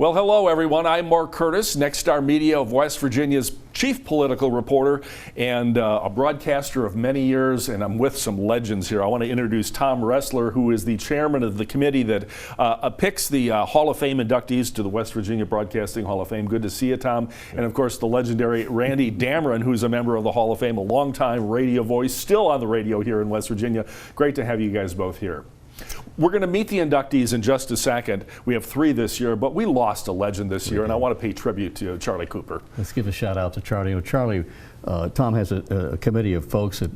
Well, hello, everyone. I'm Mark Curtis, Nexstar Media of West Virginia's chief political reporter and a broadcaster of many years, and I'm with some legends here. I want to introduce Tom Ressler, who is the chairman of the committee that picks the Hall of Fame inductees to the West Virginia Broadcasting Hall of Fame. Good to see you, Tom. And, of course, the legendary Randy Dameron, who's a member of the Hall of Fame, a longtime radio voice, still on the radio here in West Virginia. Great to have you guys both here. We're going to meet the inductees in just a second. We have 3 this year, but we lost a legend this year, and I want to pay tribute to Charlie Cooper. Let's give a shout out to Charlie. Charlie, Tom has a committee of folks that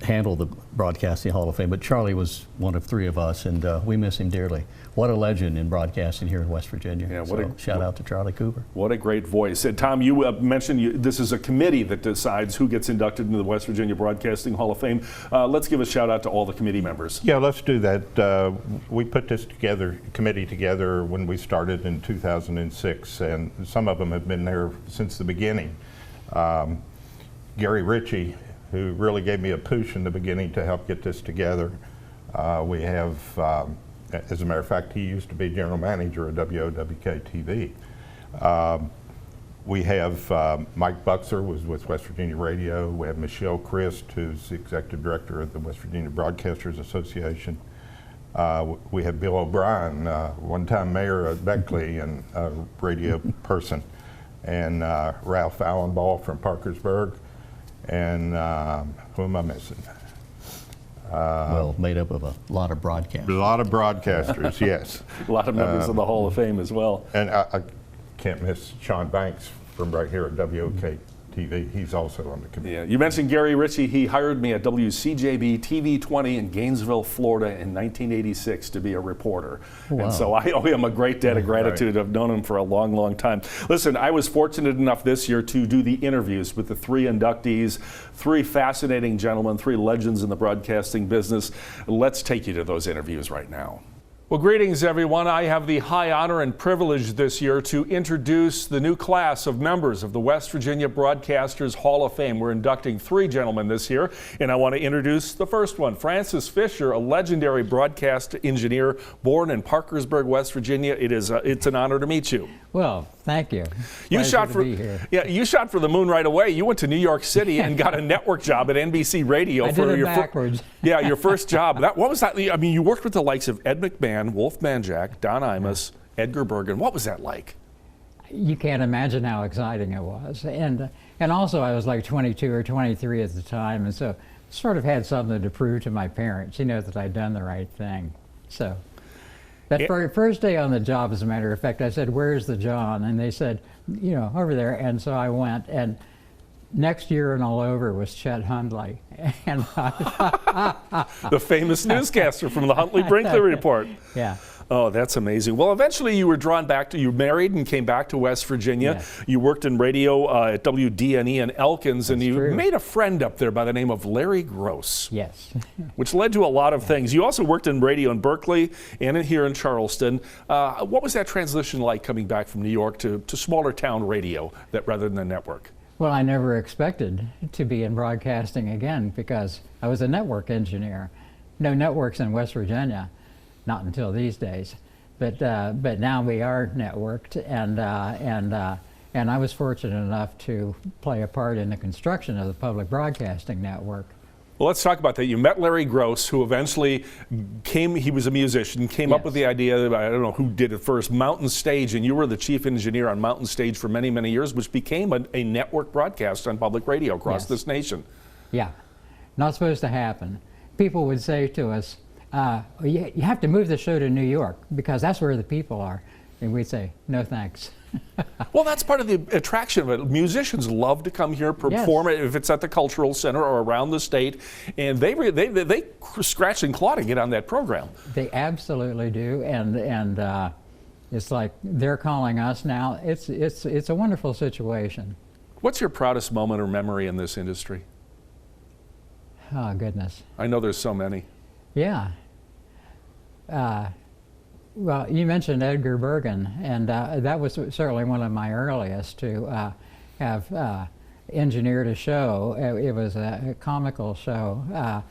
handle the Broadcasting Hall of Fame, but Charlie was one of 3 of us, and we miss him dearly. What a legend in broadcasting here in West Virginia. Yeah, shout out to Charlie Cooper. What a great voice. And Tom, you mentioned this is a committee that decides who gets inducted into the West Virginia Broadcasting Hall of Fame. Let's give a shout out to all the committee members. Yeah, let's do that. We put this committee together when we started in 2006, and some of them have been there since the beginning. Gary Ritchie, who really gave me a push in the beginning to help get this together. We have, as a matter of fact, he used to be general manager of WOWK-TV. We have Mike Buxer, was with West Virginia Radio. We have Michelle Christ, who's the executive director of the West Virginia Broadcasters Association. We have Bill O'Brien, one-time mayor of Beckley and a radio person, and Ralph Allenball from Parkersburg. And who am I missing? Well, made up of a lot of broadcasters. A lot of broadcasters, yes. A lot of members of the Hall of Fame as well. And I can't miss Sean Banks from right here at WOK-TV. He's also on the committee. Yeah, you mentioned Gary Ritchie. He hired me at WCJB TV 20 in Gainesville, Florida in 1986 to be a reporter. Wow. And so I owe him a great debt of gratitude. I've known him for a long, long time. Listen, I was fortunate enough this year to do the interviews with the 3 inductees, 3 fascinating gentlemen, 3 legends in the broadcasting business. Let's take you to those interviews right now. Well, greetings, everyone. I have the high honor and privilege this year to introduce the new class of members of the West Virginia Broadcasters Hall of Fame. We're inducting 3 gentlemen this year, and I want to introduce the first one, Francis Fisher, a legendary broadcast engineer born in Parkersburg, West Virginia. It's an honor to meet you. Well, thank you. You shot for the moon right away. You went to New York City and got a network job at NBC Radio I did it backwards. Yeah, your first job. What was that? I mean, you worked with the likes of Ed McMahon, Wolfman Jack, Don Imus, Edgar Bergen. What was that like? You can't imagine how exciting it was. And also I was like 22 or 23 at the time, and so sort of had something to prove to my parents, that I'd done the right thing. So that first day on the job, as a matter of fact, I said, "Where's the John?" And they said, over there. And so I went, and next year and all over was Chet Hundley. And the famous newscaster from the Huntley-Brinkley Report. Yeah. Oh, that's amazing. Well, eventually you were drawn back you married and came back to West Virginia. Yes. You worked in radio at WDNE in Elkins, and you made a friend up there by the name of Larry Gross. Yes. Which led to a lot of things. You also worked in radio in Berkeley and here in Charleston. What was that transition like coming back from New York to smaller town radio rather than the network? Well, I never expected to be in broadcasting again because I was a network engineer. No networks in West Virginia. Not until these days, but now we are networked, and I was fortunate enough to play a part in the construction of the public broadcasting network. Well, let's talk about that. You met Larry Gross, who eventually he was a musician, came up with the idea, I don't know who did it first, Mountain Stage, and you were the chief engineer on Mountain Stage for many, many years, which became a network broadcast on public radio across this nation. Yeah, not supposed to happen. People would say to us, you have to move the show to New York because that's where the people are. And we'd say, no thanks. Well, that's part of the attraction of it. Musicians love to come here, perform it, if it's at the Cultural Center or around the state, and they scratch and claw to get on that program. They absolutely do, and it's like they're calling us now. It's a wonderful situation. What's your proudest moment or memory in this industry? Oh, goodness. I know there's so many. Yeah. Well, you mentioned Edgar Bergen, and that was certainly one of my earliest to have engineered a show. It was a comical show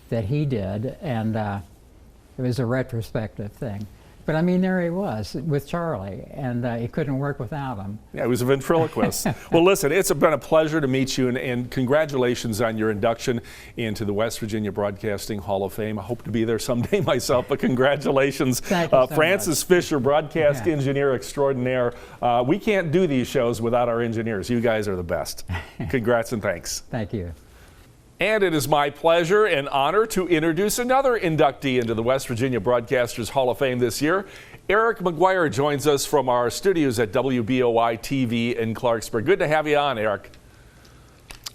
that he did, and it was a retrospective thing. But I mean, there he was with Charlie, and he couldn't work without him. Yeah, he was a ventriloquist. Well, listen, it's been a pleasure to meet you, and congratulations on your induction into the West Virginia Broadcasting Hall of Fame. I hope to be there someday myself, but congratulations. Thank you so Francis much. Fisher, broadcast engineer extraordinaire. We can't do these shows without our engineers. You guys are the best. Congrats and thanks. Thank you. And it is my pleasure and honor to introduce another inductee into the West Virginia Broadcasters Hall of Fame this year. Eric McGuire joins us from our studios at WBOI TV in Clarksburg. Good to have you on, Eric.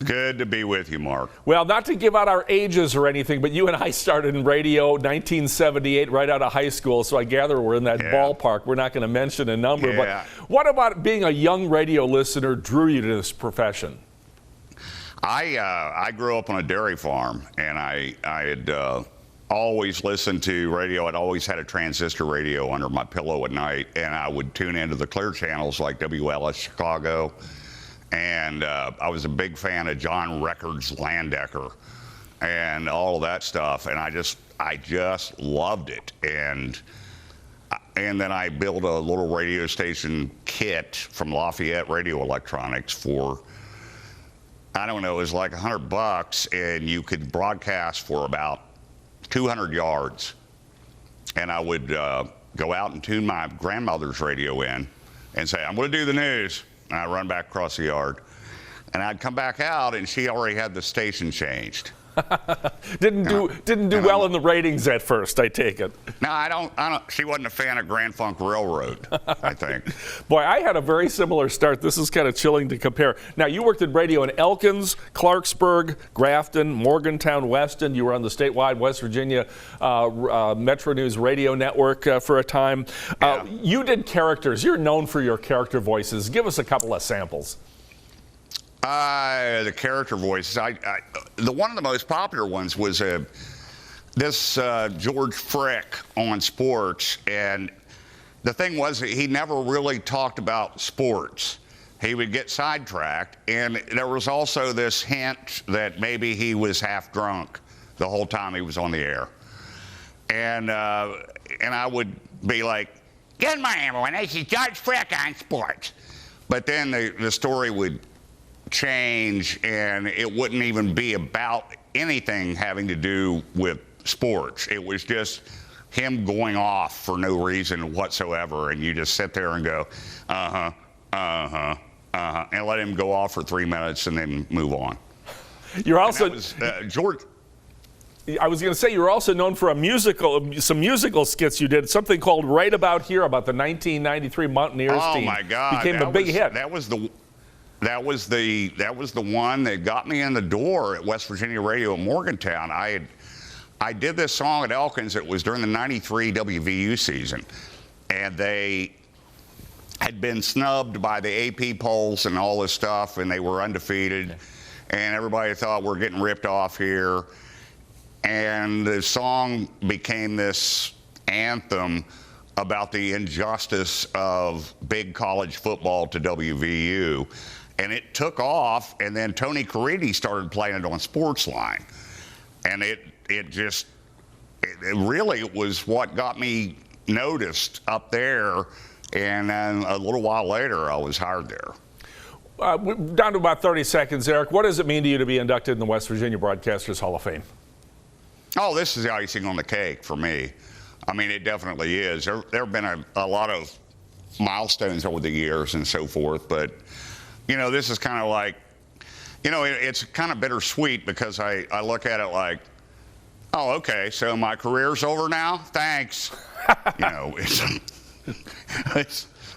Good to be with you, Mark. Well, not to give out our ages or anything, but you and I started in radio 1978 right out of high school, so I gather we're in that ballpark. We're not going to mention a number, but what about being a young radio listener drew you to this profession? I grew up on a dairy farm, and I had always listened to radio. I'd always had a transistor radio under my pillow at night, and I would tune into the clear channels like WLS Chicago, and I was a big fan of John Records Landecker and all of that stuff, and I just loved it. And then I built a little radio station kit from Lafayette Radio Electronics for, I don't know, it was like $100, and you could broadcast for about 200 yards. And I would go out and tune my grandmother's radio in and say, I'm going to do the news. And I'd run back across the yard. And I'd come back out, and she already had the station changed. Didn't do well in the ratings at first, I take it. No, I don't. She wasn't a fan of Grand Funk Railroad, I think. Boy, I had a very similar start. This is kind of chilling to compare. Now, you worked in radio in Elkins, Clarksburg, Grafton, Morgantown, Weston. You were on the statewide West Virginia Metro News radio network for a time. You did characters. You're known for your character voices. Give us a couple of samples. The character voices. One of the most popular ones was this George Frick on sports, and the thing was that he never really talked about sports. He would get sidetracked, and there was also this hint that maybe he was half drunk the whole time he was on the air. And I would be like, "Good morning, everyone. This is George Frick on sports." But then the story would change, and it wouldn't even be about anything having to do with sports. It was just him going off for no reason whatsoever, and you just sit there and go, and let him go off for 3 minutes and then move on. You're also George. I was going to say, you're also known for some musical skits you did, something called Right About Here about the 1993 Mountaineers team. Oh my God! Became a big hit. That was the one that got me in the door at West Virginia Radio in Morgantown. I did this song at Elkins. It was during the '93 WVU season, and they had been snubbed by the AP polls and all this stuff, and they were undefeated, and everybody thought we're getting ripped off here. And the song became this anthem about the injustice of big college football to WVU. And it took off, and then Tony Caridi started playing it on Sportsline. And it really was what got me noticed up there. And then a little while later, I was hired there. Down to about 30 seconds, Eric. What does it mean to you to be inducted in the West Virginia Broadcasters Hall of Fame? Oh, this is the icing on the cake for me. I mean, it definitely is. There have been a lot of milestones over the years and so forth, but, you know, this is kind of like, you know, it's kind of bittersweet because I look at it like, oh, okay, so my career's over now? Thanks. You know,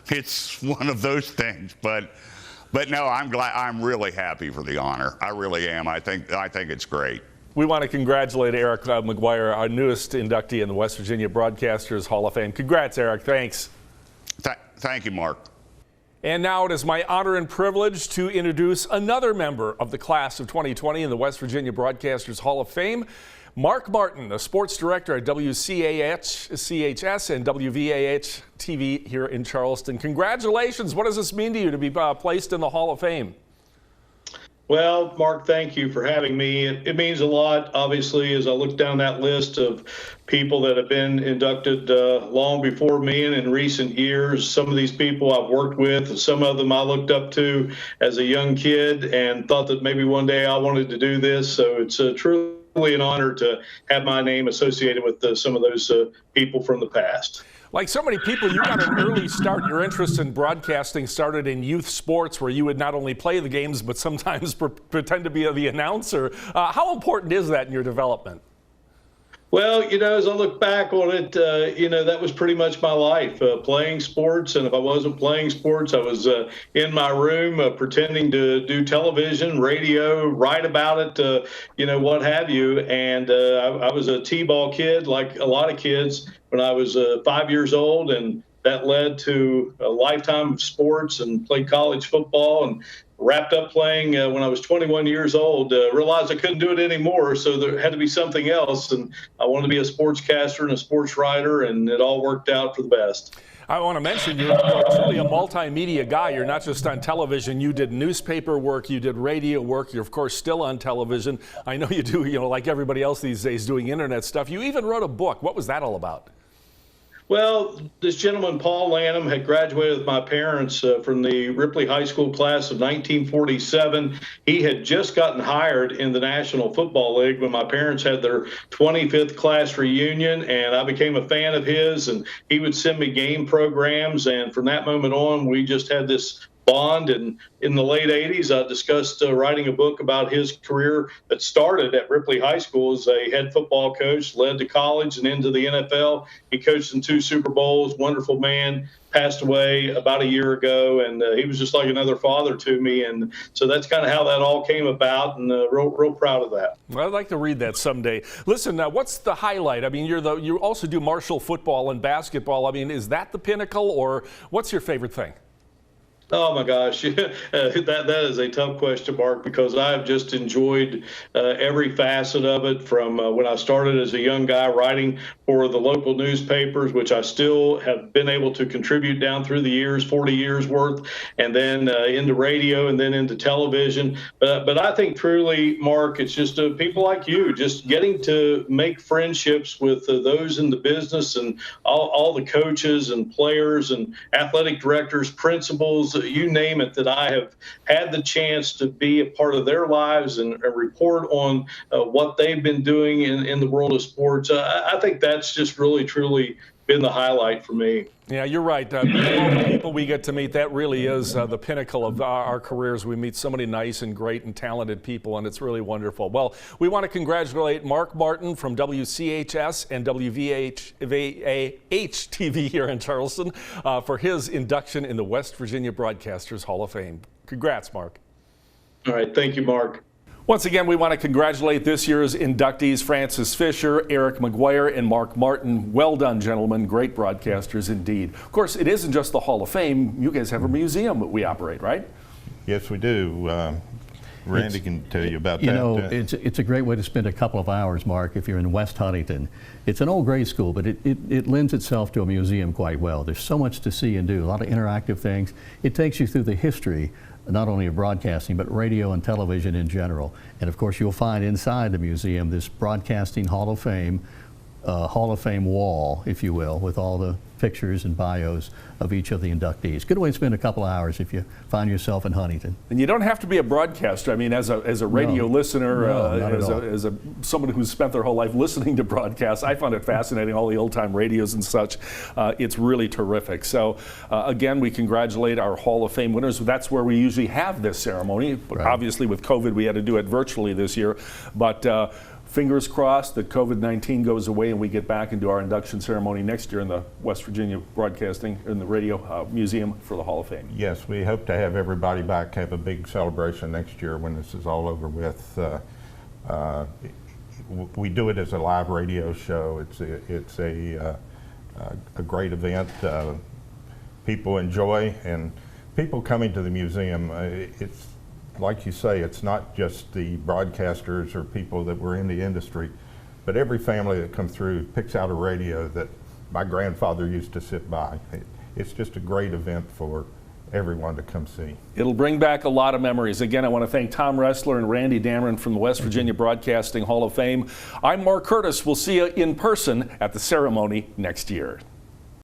it's one of those things, but no, I'm really happy for the honor. I really am. I think it's great. We want to congratulate Eric McGuire, our newest inductee in the West Virginia Broadcasters Hall of Fame. Congrats, Eric. Thanks. Thank you, Mark. And now it is my honor and privilege to introduce another member of the class of 2020 in the West Virginia Broadcasters Hall of Fame, Mark Martin, a sports director at WCHS and WVAH TV here in Charleston. Congratulations. What does this mean to you to be placed in the Hall of Fame? Well, Mark, thank you for having me. It means a lot, obviously, as I look down that list of people that have been inducted long before me and in recent years. Some of these people I've worked with, and some of them I looked up to as a young kid and thought that maybe one day I wanted to do this. So it's truly an honor to have my name associated with some of those people from the past. Like so many people, you got an early start. Your interest in broadcasting started in youth sports, where you would not only play the games, but sometimes pretend to be the announcer. How important is that in your development? Well, as I look back on it, that was pretty much my life, playing sports. And if I wasn't playing sports, I was in my room pretending to do television, radio, write about it, what have you. And I was a T-ball kid, like a lot of kids, when I was 5 years old. And that led to a lifetime of sports, and played college football, and wrapped up playing when I was 21 years old. Realized I couldn't do it anymore, so there had to be something else. And I wanted to be a sportscaster and a sports writer, and it all worked out for the best. I want to mention you're truly a multimedia guy. You're not just on television. You did newspaper work, you did radio work. You're, of course, still on television. I know you do, like everybody else these days, doing internet stuff. You even wrote a book. What was that all about? Well, this gentleman, Paul Lanham, had graduated with my parents from the Ripley High School class of 1947. He had just gotten hired in the National Football League when my parents had their 25th class reunion, and I became a fan of his, and he would send me game programs, and from that moment on, we just had this bond. And in the late 80s, I discussed writing a book about his career that started at Ripley High School as a head football coach, led to college and into the NFL. He coached in 2 Super Bowls, wonderful man, passed away about a year ago, and he was just like another father to me. And so that's kind of how that all came about, and real proud of that. Well, I'd like to read that someday. Listen, what's the highlight? I mean, you also do Marshall football and basketball. I mean, is that the pinnacle, or what's your favorite thing? Oh my gosh, that is a tough question, Mark, because I've just enjoyed every facet of it, from when I started as a young guy writing for the local newspapers, which I still have been able to contribute down through the years, 40 years worth, and then into radio, and then into television. But I think truly, Mark, it's just people like you, just getting to make friendships with those in the business, and all the coaches and players and athletic directors, principals, you name it, that I have had the chance to be a part of their lives and report on what they've been doing in the world of sports. I think that's just really, truly been the highlight for me. Yeah, you're right. All the people we get to meet, that really is the pinnacle of our careers. We meet so many nice and great and talented people, and it's really wonderful. Well, we want to congratulate Mark Martin from WCHS and WVH-TV here in Charleston for his induction in the West Virginia Broadcasters Hall of Fame. Congrats, Mark. All right. Thank you, Mark. Once again, we want to congratulate this year's inductees, Francis Fisher, Eric McGuire, and Mark Martin. Well done, gentlemen. Great broadcasters indeed. Of course, it isn't just the Hall of Fame. You guys have a museum that we operate, right? Yes, we do. Randy can tell you about that. You know, it's a great way to spend a couple of hours, Mark, if you're in West Huntington. It's an old grade school, but it lends itself to a museum quite well. There's so much to see and do, a lot of interactive things. It takes you through the history, not only of broadcasting, but radio and television in general. And of course, you'll find inside the museum this Broadcasting Hall of Fame wall, if you will, with all the pictures and bios of each of the inductees. Good way to spend a couple of hours if you find yourself in Huntington. And you don't have to be a broadcaster. I mean, as a radio listener, as someone who's spent their whole life listening to broadcasts, I found it fascinating, all the old-time radios and such. It's really terrific. So, again, we congratulate our Hall of Fame winners. That's where we usually have this ceremony. Right. Obviously, with COVID, we had to do it virtually this year. But fingers crossed that COVID-19 goes away and we get back into our induction ceremony next year in the West Virginia Broadcasting, in the Radio Museum for the Hall of Fame. Yes, we hope to have everybody back, have a big celebration next year when this is all over with. We do it as a live radio show. It's a great event. People enjoy, and people coming to the museum, it's like you say, it's not just the broadcasters or people that were in the industry, but every family that comes through picks out a radio that my grandfather used to sit by. It's just a great event for everyone to come see. It'll bring back a lot of memories. Again, I want to thank Tom Ressler and Randy Dameron from the West Virginia Broadcasting Hall of Fame. I'm Mark Curtis. We'll see you in person at the ceremony next year.